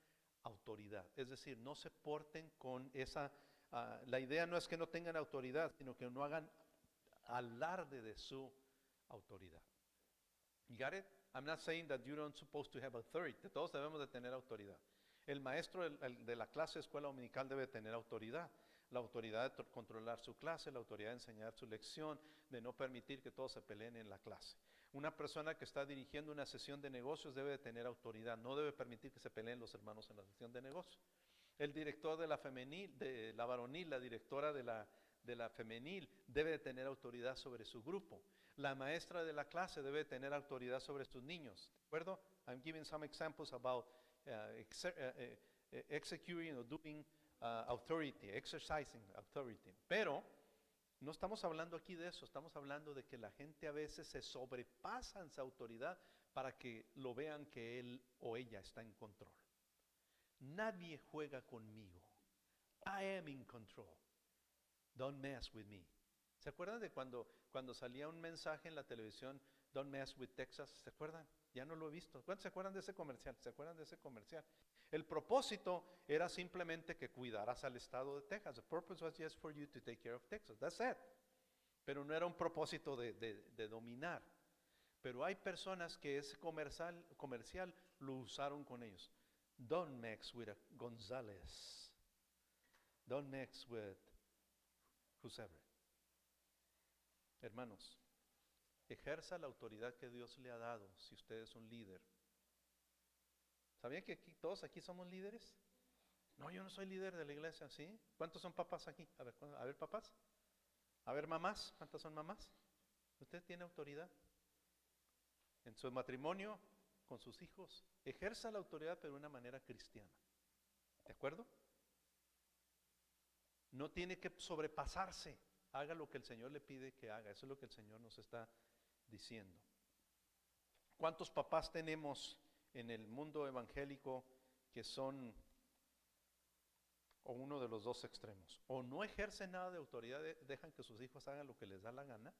autoridad. Es decir, no se porten con esa, la idea no es que no tengan autoridad, sino que no hagan alarde de su autoridad. You got it? I'm not saying that you don't supposed to have authority. Todos debemos de tener autoridad. El maestro de la clase de escuela dominical debe tener autoridad. La autoridad de controlar su clase, la autoridad de enseñar su lección, de no permitir que todos se peleen en la clase. Una persona que está dirigiendo una sesión de negocios debe de tener autoridad, no debe permitir que se peleen los hermanos en la sesión de negocios. El director de la femenil, de la varonil, la directora de la femenil debe de tener autoridad sobre su grupo. La maestra de la clase debe de tener autoridad sobre sus niños. ¿De acuerdo? I'm giving some examples about executing or doing authority, exercising authority. Pero no estamos hablando aquí de eso, estamos hablando de que la gente a veces se sobrepasa en su autoridad para que lo vean que él o ella está en control. Nadie juega conmigo. I am in control. Don't mess with me. ¿Se acuerdan de cuando salía un mensaje en la televisión, Don't mess with Texas? ¿Se acuerdan? Ya no lo he visto. ¿Cuántos se acuerdan de ese comercial? ¿Se acuerdan de ese comercial? El propósito era simplemente que cuidaras al estado de Texas. The purpose was just for you to take care of Texas. That's it. Pero no era un propósito de dominar. Pero hay personas que ese comercial lo usaron con ellos. Don't mix with a González. Don't mix with whoever. Hermanos, ejerza la autoridad que Dios le ha dado si usted es un líder. ¿Sabían que todos aquí somos líderes? No, yo no soy líder de la iglesia, ¿sí? ¿Cuántos son papás aquí? A ver, papás. A ver, mamás. ¿Cuántas son mamás? ¿Usted tiene autoridad? En su matrimonio, con sus hijos. Ejerza la autoridad, pero de una manera cristiana. ¿De acuerdo? No tiene que sobrepasarse. Haga lo que el Señor le pide que haga. Eso es lo que el Señor nos está diciendo. ¿Cuántos papás tenemos en el mundo evangélico que son o uno de los dos extremos? O no ejercen nada de autoridad, dejan que sus hijos hagan lo que les da la gana,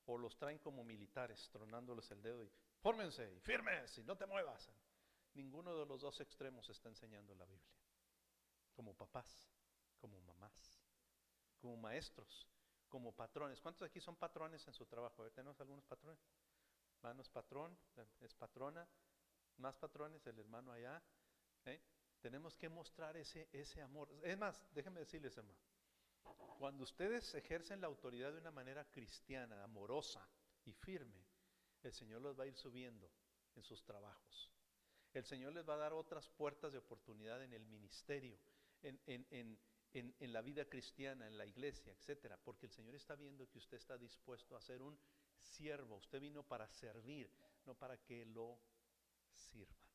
o los traen como militares, tronándoles el dedo y fórmense y firmes y no te muevas. Ninguno de los dos extremos está enseñando la Biblia. Como papás, como mamás, como maestros, como patrones. ¿Cuántos aquí son patrones en su trabajo? A ver, ¿tenemos algunos patrones? Hermano es patrón, es patrona, más patrones, el hermano allá. Tenemos que mostrar ese amor. Es más, déjenme decirles, hermano, cuando ustedes ejercen la autoridad de una manera cristiana, amorosa y firme, el Señor los va a ir subiendo en sus trabajos. El Señor les va a dar otras puertas de oportunidad en el ministerio, en la vida cristiana, en la iglesia, etcétera, porque el Señor está viendo que usted está dispuesto a ser un siervo. Usted vino para servir, no para que lo sirvan.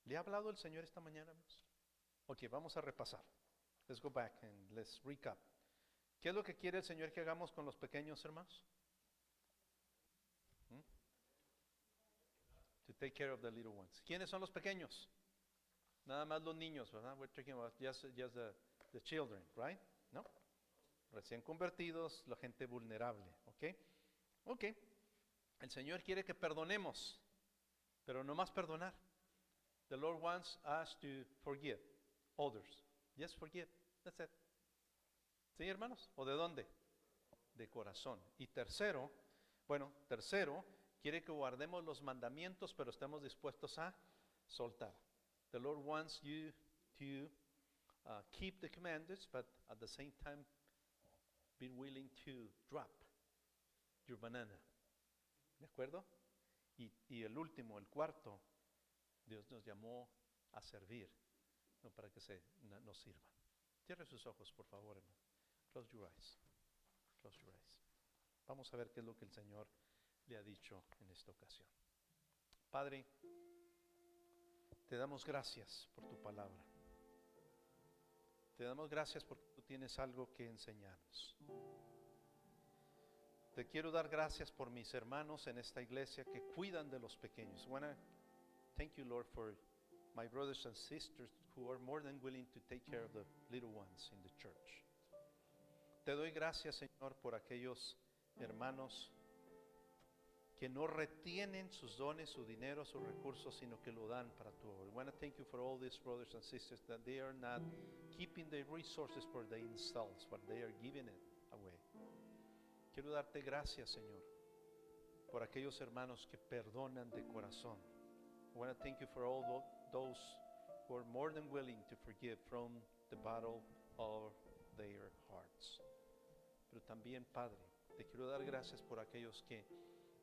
¿Le ha hablado el Señor esta mañana, hermanos? Ok, vamos a repasar. Let's go back and let's recap. ¿Qué es lo que quiere el Señor que hagamos con los pequeños, hermanos? To take care of the little ones. ¿Quiénes son los pequeños? Nada más los niños, ¿verdad? We're talking about just the children, right? ¿No? Recién convertidos, la gente vulnerable, ¿ok? Ok. El Señor quiere que perdonemos, pero no más perdonar. The Lord wants us to forgive others. Yes, forgive. That's it. ¿Sí, hermanos? ¿O de dónde? De corazón. Y tercero, quiere que guardemos los mandamientos, pero estemos dispuestos a soltar. The Lord wants you to keep the commandments, but at the same time be willing to drop your banana. ¿De acuerdo? Y el último, el cuarto, Dios nos llamó a servir, no para que nos sirvan. Cierre sus ojos, por favor, hermano. Close your eyes. Close your eyes. Vamos a ver qué es lo que el Señor le ha dicho en esta ocasión. Padre, te damos gracias por tu palabra. Te damos gracias porque tú tienes algo que enseñarnos. Te quiero dar gracias por mis hermanos en esta iglesia que cuidan de los pequeños. I wanna thank you, Lord, for my brothers and sisters who are more than willing to take care of the little ones in the church. Te doy gracias, Señor, por aquellos hermanos que no retienen sus dones, su dinero, sus recursos, sino que lo dan para tu obra. I want to thank you for all these brothers and sisters that they are not keeping the resources for themselves, but they are giving it away. Quiero darte gracias, Señor, por aquellos hermanos que perdonan de corazón. I want to thank you for all those who are more than willing to forgive from the bottom of their hearts. Pero también, Padre, te quiero dar gracias por aquellos que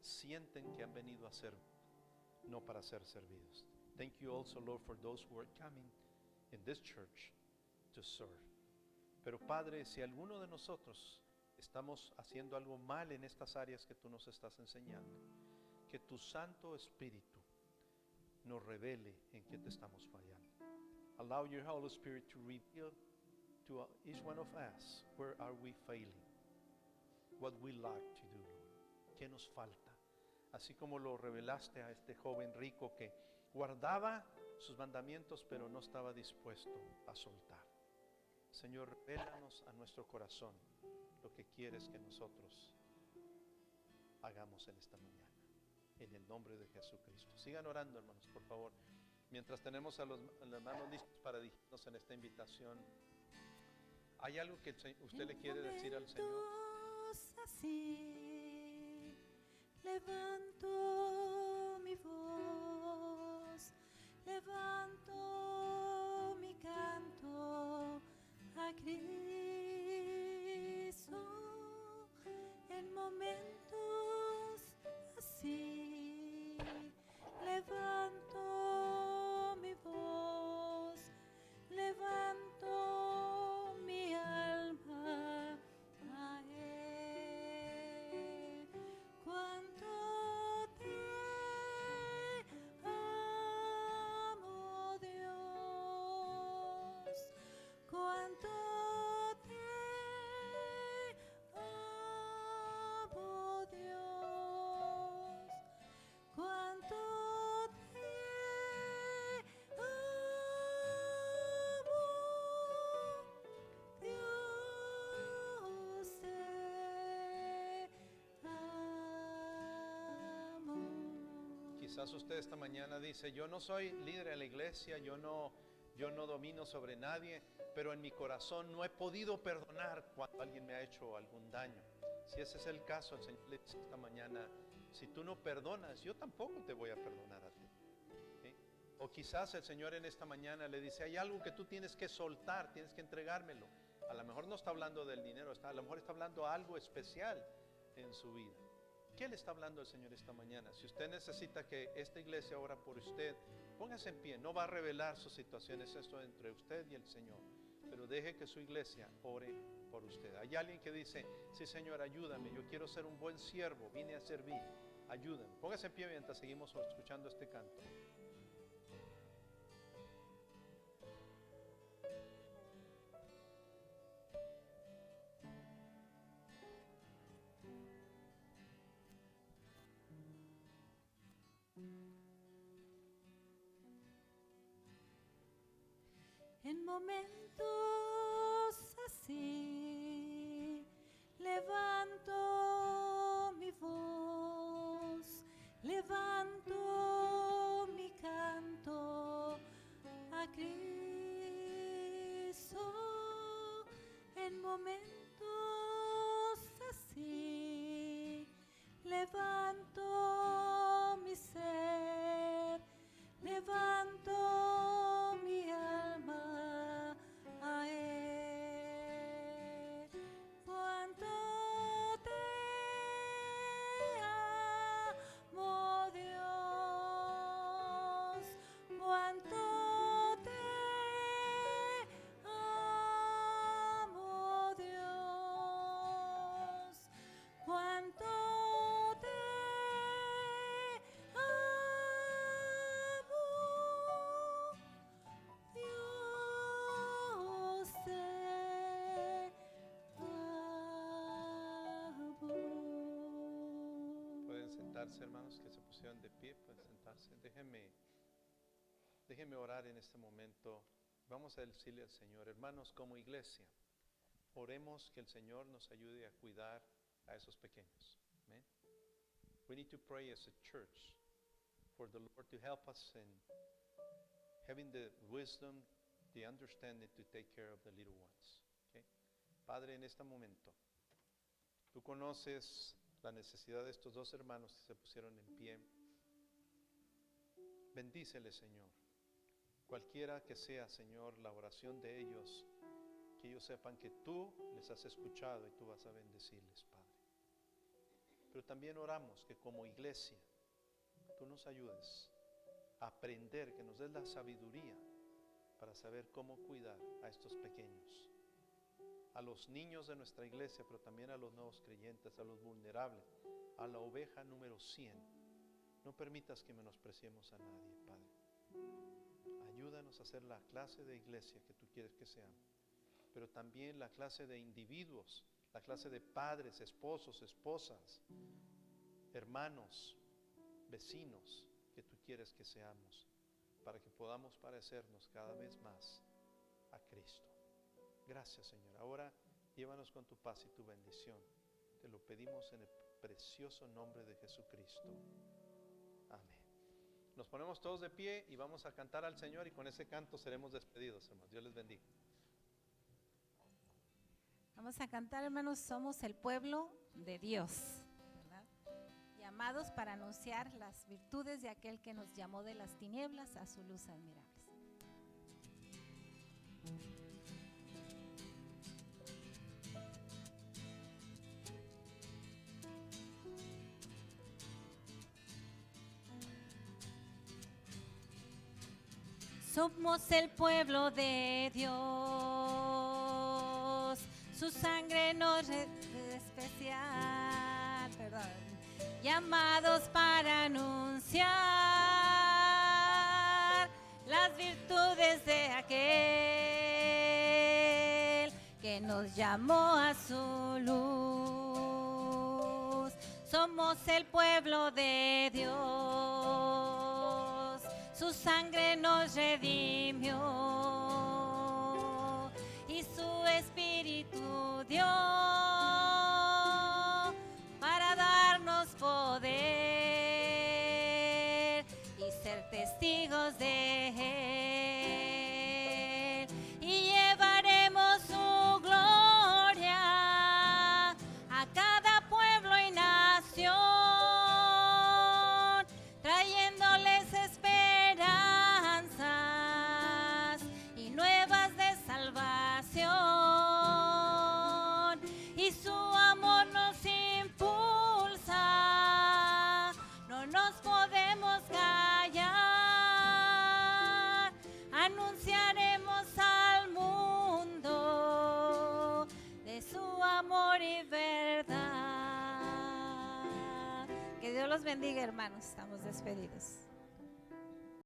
sienten que han venido a servir, no para ser servidos. Thank you also, Lord, for those who are coming in this church to serve. Pero, Padre, si alguno de nosotros estamos haciendo algo mal en estas áreas que tú nos estás enseñando, que tu Santo Espíritu nos revele en qué te estamos fallando. Allow your Holy Spirit to reveal to each one of us where are we failing, what we lack to do, Lord. ¿Qué nos falta? Así como lo revelaste a este joven rico que guardaba sus mandamientos pero no estaba dispuesto a soltar. Señor, revélanos a nuestro corazón lo que quieres que nosotros hagamos en esta mañana, en el nombre de Jesucristo. Sigan orando, hermanos, por favor. Mientras tenemos a los hermanos listos para dirigirnos en esta invitación, ¿hay algo que usted le quiere decir al Señor? Así, levanto mi voz, levanto mi canto a Cristo en momentos así. Levanto mi voz, levanto mi alma a Él. Cuánto te amo, Dios, cuánto te amo, Dios, cuánto te amo, Dios te amo. Quizás usted esta mañana dice, yo no soy líder en la iglesia, yo no domino sobre nadie, pero en mi corazón no he podido perdonar cuando alguien me ha hecho algún daño. Si ese es el caso, el Señor le dice esta mañana, si tú no perdonas, yo tampoco te voy a perdonar a ti. ¿Sí? O quizás el Señor en esta mañana le dice, hay algo que tú tienes que soltar, tienes que entregármelo. A lo mejor no está hablando del dinero, a lo mejor está hablando algo especial en su vida. ¿Qué le está hablando el Señor esta mañana? Si usted necesita que esta iglesia ora por usted, póngase en pie. No va a revelar sus situaciones, esto entre usted y el Señor, pero deje que su iglesia ore por usted. Hay alguien que dice, sí, Señor, ayúdame, yo quiero ser un buen siervo, vine a servir, ayúdame. Póngase en pie mientras seguimos escuchando este canto. En momentos así, levanto mi voz, levanto mi canto a Cristo sentarse, hermanos, que se pusieron de pie, pueden sentarse. Déjenme orar en este momento. Vamos a decirle al Señor, hermanos, como iglesia, oremos que el Señor nos ayude a cuidar a esos pequeños. Amen. We need to pray as a church for the Lord to help us in having the wisdom, the understanding to take care of the little ones. Okay? Padre, en este momento, tú conoces la necesidad de estos dos hermanos que se pusieron en pie. Bendíceles, Señor. Cualquiera que sea, Señor, la oración de ellos, que ellos sepan que tú les has escuchado y tú vas a bendecirles, Padre. Pero también oramos que como iglesia, tú nos ayudes a aprender, que nos des la sabiduría para saber cómo cuidar a estos pequeños, a los niños de nuestra iglesia, pero también a los nuevos creyentes, a los vulnerables, a la oveja número 100. No permitas que menospreciemos a nadie, Padre. Ayúdanos a hacer la clase de iglesia que tú quieres que seamos, pero también la clase de individuos, la clase de padres, esposos, esposas, hermanos, vecinos que tú quieres que seamos, para que podamos parecernos cada vez más a Cristo. Gracias, Señor. Ahora llévanos con tu paz y tu bendición. Te lo pedimos en el precioso nombre de Jesucristo. Amén. Nos ponemos todos de pie y vamos a cantar al Señor, y con ese canto seremos despedidos, hermanos. Dios les bendiga. Vamos a cantar, hermanos, somos el pueblo de Dios, ¿verdad? Llamados para anunciar las virtudes de aquel que nos llamó de las tinieblas a su luz admirable. Somos el pueblo de Dios, su sangre nos especial, llamados para anunciar las virtudes de aquel que nos llamó a su luz. Somos el pueblo de Dios, su sangre nos redimió y su espíritu dio para darnos poder y ser testigos de él, y llevaremos su gloria a cada pueblo y nación, trayéndoles esperanzas y nuevas de salvación, y su amor nos impulsa, no nos podemos callar, anunciaremos al mundo de su amor y verdad. Que Dios los bendiga, hermanos, estamos despedidos.